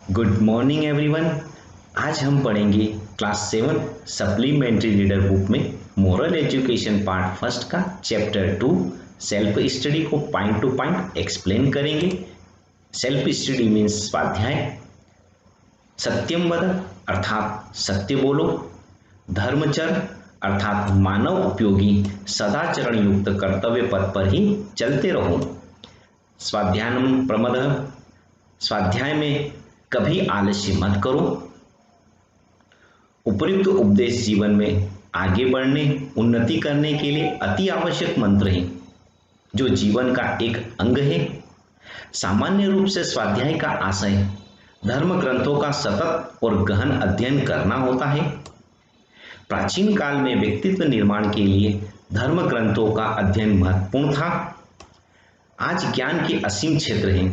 Good morning everyone. आज हम पढ़ेंगे क्लास 7 सप्लीमेंट्री रीडर बुक में मोरल एजुकेशन पार्ट फर्स्ट का चैप्टर 2 सेल्फ स्टडी को पॉइंट टू पॉइंट एक्सप्लेन करेंगे। सेल्फ स्टडी मीन्स स्वाध्याय। सत्यम वद अर्थात सत्य बोलो। धर्मचर अर्थात मानव उपयोगी सदाचरण युक्त कर्तव्य पथ पर ही चलते रहो। स्वाध्यायम प्रमद, स्वाध्याय में कभी आलस्य मत करो। उपयुक्त उपदेश जीवन में आगे बढ़ने उन्नति करने के लिए अति आवश्यक मंत्र है जो जीवन का एक अंग है। सामान्य रूप से स्वाध्याय का आशय धर्म ग्रंथों का सतत और गहन अध्ययन करना होता है। प्राचीन काल में व्यक्तित्व निर्माण के लिए धर्म ग्रंथों का अध्ययन महत्वपूर्ण था। आज ज्ञान के असीम क्षेत्र हैं,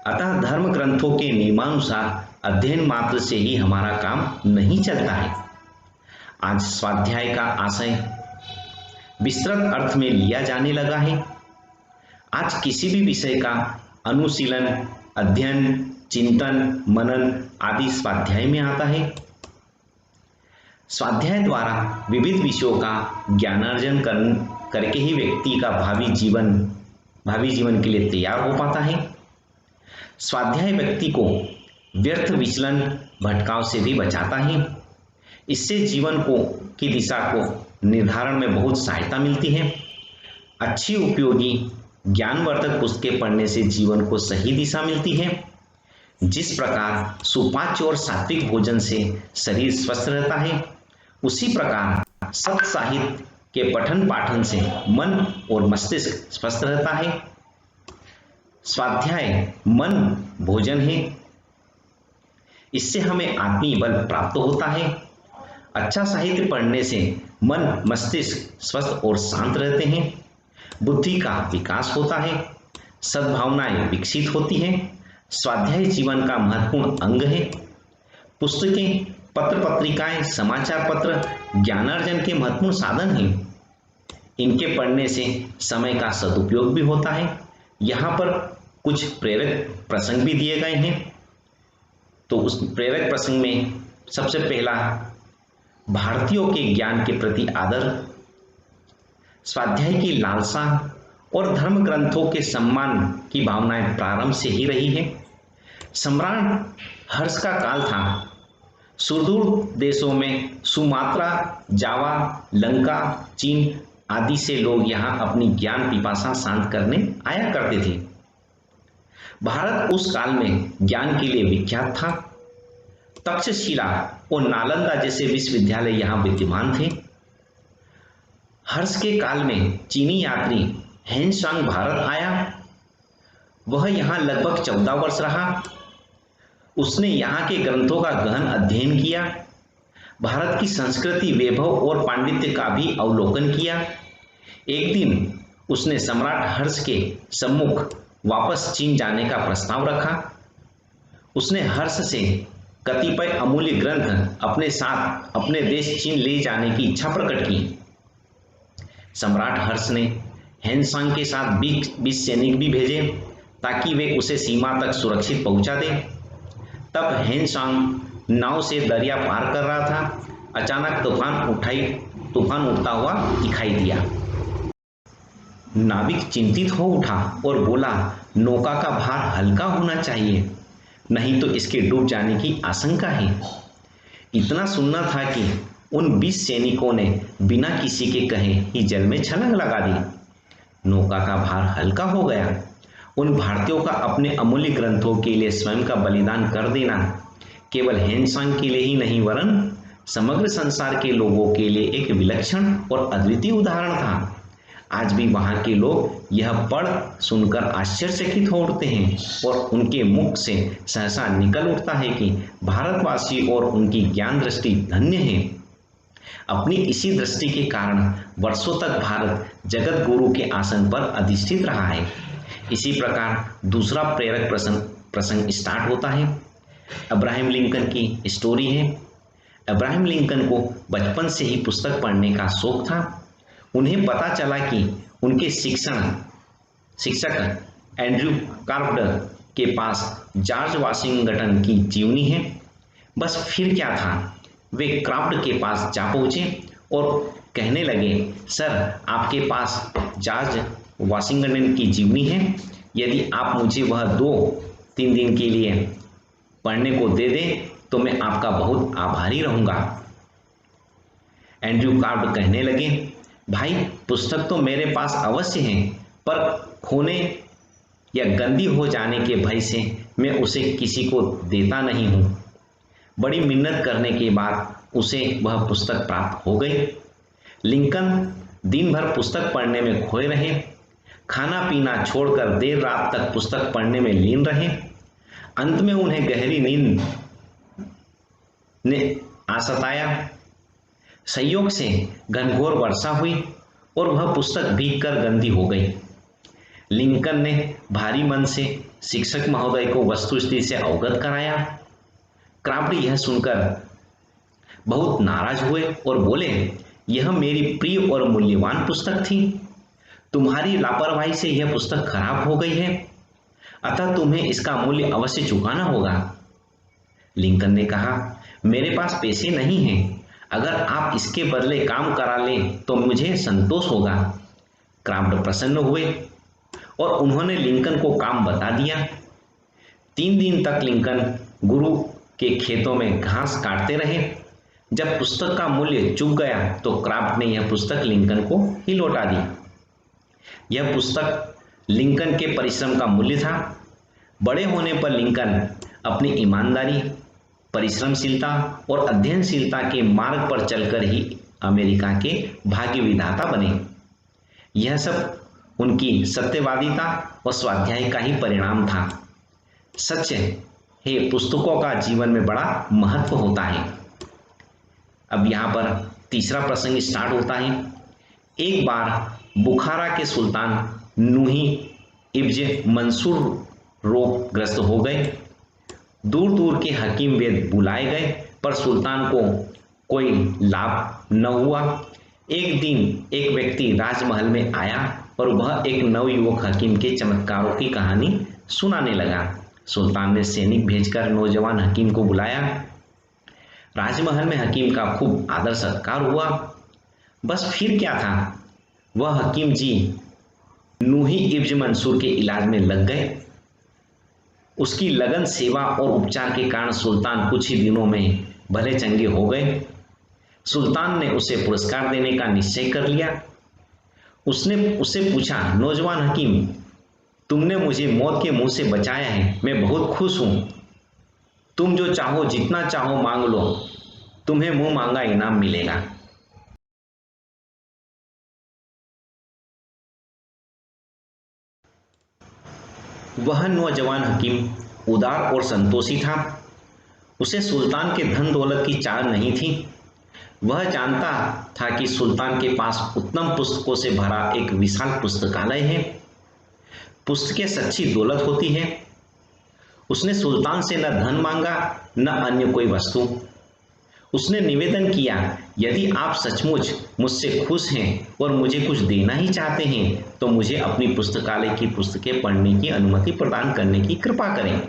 अतः धर्म ग्रंथों के नियमानुसार अध्ययन मात्र से ही हमारा काम नहीं चलता है। आज स्वाध्याय का आशय विस्तृत अर्थ में लिया जाने लगा है। आज किसी भी विषय का अनुशीलन, अध्ययन, चिंतन, मनन आदि स्वाध्याय में आता है। स्वाध्याय द्वारा विविध विषयों का ज्ञानार्जन करके ही व्यक्ति का भावी जीवन के लिए तैयार हो पाता है। स्वाध्याय व्यक्ति को व्यर्थ विचलन, भटकाव से भी बचाता है। इससे जीवन की दिशा को निर्धारण में बहुत सहायता मिलती है। अच्छी उपयोगी ज्ञानवर्धक पुस्तकें पढ़ने से जीवन को सही दिशा मिलती है। जिस प्रकार सुपाच्य और सात्विक भोजन से शरीर स्वस्थ रहता है, उसी प्रकार सत साहित्य के पठन पाठन से मन और मस्तिष्क स्वस्थ रहता है। स्वाध्याय मन भोजन है, इससे हमें आत्मीय बल प्राप्त होता है। अच्छा साहित्य पढ़ने से मन मस्तिष्क स्वस्थ और शांत रहते हैं। बुद्धि का विकास होता है, सद्भावनाएं विकसित होती हैं। स्वाध्याय जीवन का महत्वपूर्ण अंग है। पुस्तकें, पत्र पत्रिकाएं, समाचार पत्र ज्ञानार्जन के महत्वपूर्ण साधन हैं। इनके पढ़ने से समय का सदुपयोग भी होता है। यहाँ पर कुछ प्रेरक प्रसंग भी दिए गए हैं। तो उस प्रेरक प्रसंग में सबसे पहला भारतीयों के ज्ञान के प्रति आदर, स्वाध्याय की लालसा और धर्म ग्रंथों के सम्मान की भावनाएं प्रारंभ से ही रही है। सम्राट हर्ष का काल था। सुदूर देशों में सुमात्रा, जावा, लंका, चीन आदि से लोग यहाँ अपनी ज्ञान पिपासा शांत करने आया करते थे। भारत उस काल में ज्ञान के लिए विख्यात था। तक्षशिला और नालंदा जैसे विश्वविद्यालय यहाँ विद्यमान थे। हर्ष के काल में चीनी यात्री हेनसांग भारत आया। वह यहाँ लगभग 14 वर्ष रहा। उसने यहाँ के ग्रंथों का गहन अध्ययन किया। भारत की संस्कृति, वैभव और पांडित्य का भी अवलोकन किया। एक दिन उसने सम्राट हर्ष के सम्मुख वापस चीन जाने का प्रस्ताव रखा। उसने हर्ष से कतिपय अमूल्य ग्रंथ अपने साथ अपने देश चीन ले जाने की इच्छा प्रकट की। सम्राट हर्ष ने हेनसांग के साथ 20 सैनिक भी भेजे ताकि वे उसे सीमा तक सुरक्षित पहुंचा दें। तब हेनसांग नाव से दरिया पार कर रहा था। अचानक तूफान उठता हुआ दिखाई दिया। नाविक चिंतित हो उठा और बोला, नौका का भार हल्का होना चाहिए, नहीं तो इसके डूब जाने की आशंका है। इतना सुनना था कि उन 20 सैनिकों ने बिना किसी के कहे ही जल में छलांग लगा दी। नौका का भार हल्का हो गया। उन भारतीयों का अपने अमूल्य ग्रंथों के लिए स्वयं का बलिदान कर देना केवल हेनसांग के लिए ही नहीं वरन समग्र संसार के लोगों के लिए एक विलक्षण और अद्वितीय उदाहरण था। आज भी वहाँ के लोग यह पढ़ सुनकर आश्चर्यचकित हो उठते हैं और उनके मुख से सहसा निकल उठता है कि भारतवासी और उनकी ज्ञान दृष्टि धन्य है। अपनी इसी दृष्टि के कारण वर्षों तक भारत जगत गुरु के आसन पर अधिष्ठित रहा है। इसी प्रकार दूसरा प्रेरक प्रसंग स्टार्ट होता है। अब्राहम लिंकन की स्टोरी है। अब्राहम लिंकन को बचपन से ही पुस्तक पढ़ने का शौक था। उन्हें पता चला कि उनके शिक्षक एंड्रयू कार्टर के पास जॉर्ज वाशिंगटन की जीवनी है। बस फिर क्या था, वे क्राफ्ट के पास जा पहुंचे और कहने लगे, सर आपके पास जॉर्ज वाशिंगटन की जीवनी है, यदि आप मुझे वह 2-3 दिन के लिए पढ़ने को दे दें तो मैं आपका बहुत आभारी रहूंगा। एंड्रयू क्राफ्ट कहने लगे, भाई पुस्तक तो मेरे पास अवश्य है, पर खोने या गंदी हो जाने के भय से मैं उसे किसी को देता नहीं हूं। बड़ी मिन्नत करने के बाद उसे वह पुस्तक प्राप्त हो गई। लिंकन दिन भर पुस्तक पढ़ने में खोए रहे, खाना पीना छोड़कर देर रात तक पुस्तक पढ़ने में लीन रहे। अंत में उन्हें गहरी नींद ने आ सताया। संयोग से घनघोर वर्षा हुई और वह पुस्तक भीगकर गंदी हो गई। लिंकन ने भारी मन से शिक्षक महोदय को वस्तुस्थिति से अवगत कराया। क्राफ्ट यह सुनकर बहुत नाराज हुए और बोले, यह मेरी प्रिय और मूल्यवान पुस्तक थी, तुम्हारी लापरवाही से यह पुस्तक खराब हो गई है, अतः तुम्हें इसका मूल्य अवश्य चुकाना होगा। लिंकन ने कहा, मेरे पास पैसे नहीं हैं, अगर आप इसके बदले काम करा लें तो मुझे संतोष होगा। क्राफ्ट प्रसन्न हुए और उन्होंने लिंकन को काम बता दिया। 3 दिन तक लिंकन गुरु के खेतों में घास काटते रहे। जब पुस्तक का मूल्य चुक गया तो क्राफ्ट ने यह पुस्तक लिंकन को ही लौटा दी। यह पुस्तक लिंकन के परिश्रम का मूल्य था। बड़े होने पर लिंकन अपनी ईमानदारी, परिश्रमशीलता और अध्ययनशीलता के मार्ग पर चलकर ही अमेरिका के भाग्य विधाता बने। यह सब उनकी सत्यवादिता और स्वाध्याय का ही परिणाम था। सच है, पुस्तकों का जीवन में बड़ा महत्व होता है। अब यहाँ पर तीसरा प्रसंग स्टार्ट होता है। एक बार बुखारा के सुल्तान नूही इब्ज मंसूर रोगग्रस्त हो गए। दूर दूर के हकीम वैद्य बुलाए गए, पर सुल्तान को कोई लाभ न हुआ। एक दिन एक व्यक्ति राजमहल में आया और वह एक नवयुवक हकीम के चमत्कारों की कहानी सुनाने लगा। सुल्तान ने सैनिक भेजकर नौजवान हकीम को बुलाया। राजमहल में हकीम का खूब आदर सत्कार हुआ। बस फिर क्या था, वह हकीम जी नूही इब्ज मंसूर के इलाज में लग गए। उसकी लगन, सेवा और उपचार के कारण सुल्तान कुछ ही दिनों में भले चंगे हो गए। सुल्तान ने उसे पुरस्कार देने का निश्चय कर लिया। उसने उससे पूछा, नौजवान हकीम, तुमने मुझे मौत के मुंह से बचाया है, मैं बहुत खुश हूं। तुम जो चाहो, जितना चाहो मांग लो, तुम्हें मुंह मांगा इनाम मिलेगा। वह नौजवान हकीम उदार और संतोषी था। उसे सुल्तान के धन दौलत की चाह नहीं थी। वह जानता था कि सुल्तान के पास उत्तम पुस्तकों से भरा एक विशाल पुस्तकालय है। पुस्तकें सच्ची दौलत होती है। उसने सुल्तान से न धन मांगा न अन्य कोई वस्तु। उसने निवेदन किया, यदि आप सचमुच मुझसे खुश हैं और मुझे कुछ देना ही चाहते हैं तो मुझे अपनी पुस्तकालय की पुस्तकें पढ़ने की अनुमति प्रदान करने की कृपा करें।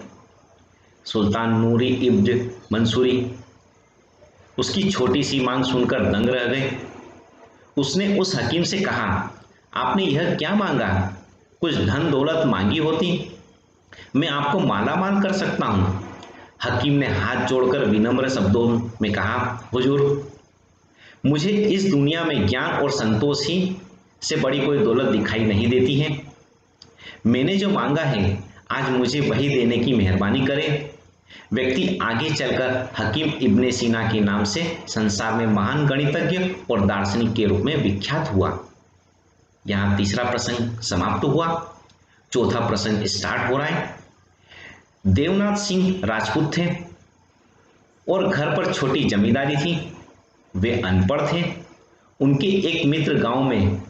सुल्तान नूरी इब्ज मंसूरी उसकी छोटी सी मांग सुनकर दंग रह गए। उसने उस हकीम से कहा, आपने यह क्या मांगा? कुछ धन दौलत मांगी होती, मैं आपको मालामाल कर सकता हूं। हकीम ने हाथ जोड़कर विनम्र शब्दों में कहा, हुजूर, मुझे इस दुनिया में ज्ञान और संतोष ही से बड़ी कोई दौलत दिखाई नहीं देती है। मैंने जो मांगा है आज मुझे वही देने की मेहरबानी करें। व्यक्ति आगे चलकर हकीम इब्ने सीना के नाम से संसार में महान गणितज्ञ और दार्शनिक के रूप में विख्यात हुआ। यहाँ तीसरा प्रसंग समाप्त हुआ। चौथा प्रसंग स्टार्ट हो रहा है। देवनाथ सिंह राजपूत थे और घर पर छोटी जमींदारी थी। वे अनपढ़ थे। उनके एक मित्र गांव में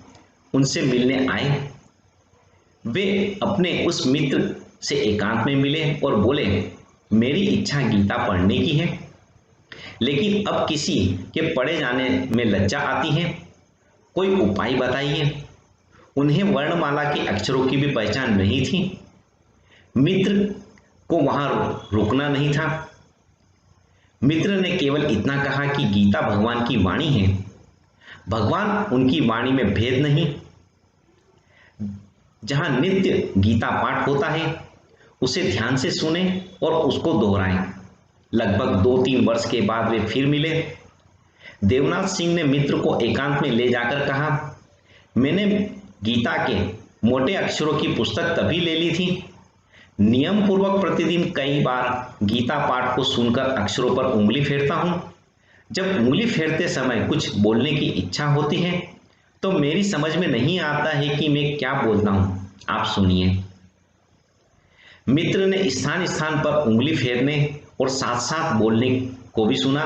उनसे मिलने आए। वे अपने उस मित्र से एकांत में मिले और बोले, मेरी इच्छा गीता पढ़ने की है, लेकिन अब किसी के पढ़े जाने में लज्जा आती है, कोई उपाय बताइए। उन्हें वर्णमाला के अक्षरों की भी पहचान नहीं थी। मित्र को वहां रुकना नहीं था। मित्र ने केवल इतना कहा कि गीता भगवान की वाणी है, भगवान उनकी वाणी में भेद नहीं। जहां नित्य गीता पाठ होता है उसे ध्यान से सुने और उसको दोहराएं। लगभग 2-3 वर्ष के बाद वे फिर मिले। देवनाथ सिंह ने मित्र को एकांत में ले जाकर कहा, मैंने गीता के मोटे अक्षरों की पुस्तक तभी ले ली थी। नियम पूर्वक प्रतिदिन कई बार गीता पाठ को सुनकर अक्षरों पर उंगली फेरता हूं। जब उंगली फेरते समय कुछ बोलने की इच्छा होती है तो मेरी समझ में नहीं आता है कि मैं क्या बोलता हूं। आप सुनिए। मित्र ने स्थान स्थान पर उंगली फेरने और साथ साथ बोलने को भी सुना।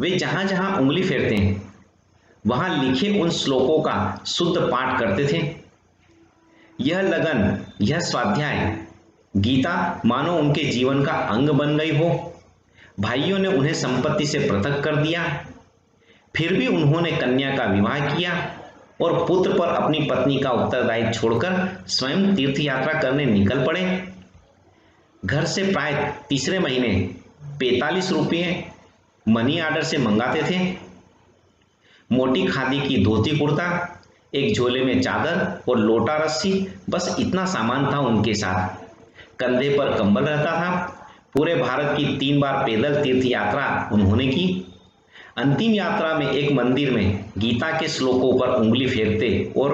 वे जहां जहां उंगली फेरते हैं वहां लिखे उन श्लोकों का शुद्ध पाठ करते थे। यह लगन, यह स्वाध्याय, गीता मानो उनके जीवन का अंग बन गई हो। भाइयों ने उन्हें संपत्ति से पृथक कर दिया, फिर भी उन्होंने कन्या का विवाह किया और पुत्र पर अपनी पत्नी का उत्तरदायित्व छोड़कर स्वयं तीर्थ यात्रा करने निकल पड़े। घर से प्राय तीसरे महीने 45 रुपये मनी ऑर्डर से मंगाते थे। मोटी खादी की धोती कुर्ता, एक झोले में चादर और लोटा रस्सी, बस इतना सामान था उनके साथ। कंधे पर कंबल रहता था। पूरे भारत की 3 बार पैदल तीर्थ यात्रा उन्होंने की। अंतिम यात्रा में एक मंदिर में गीता के श्लोकों पर उंगली फेरते और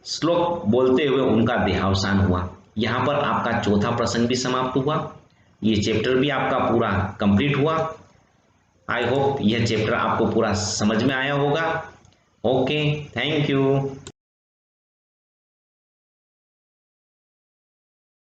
श्लोक बोलते हुए उनका देहावसान हुआ। यहाँ पर आपका चौथा प्रसंग भी समाप्त हुआ। ये चैप्टर भी आपका पूरा कंप्लीट हुआ। आई होप यह चैप्टर आपको पूरा समझ में आया होगा। Okay, thank you.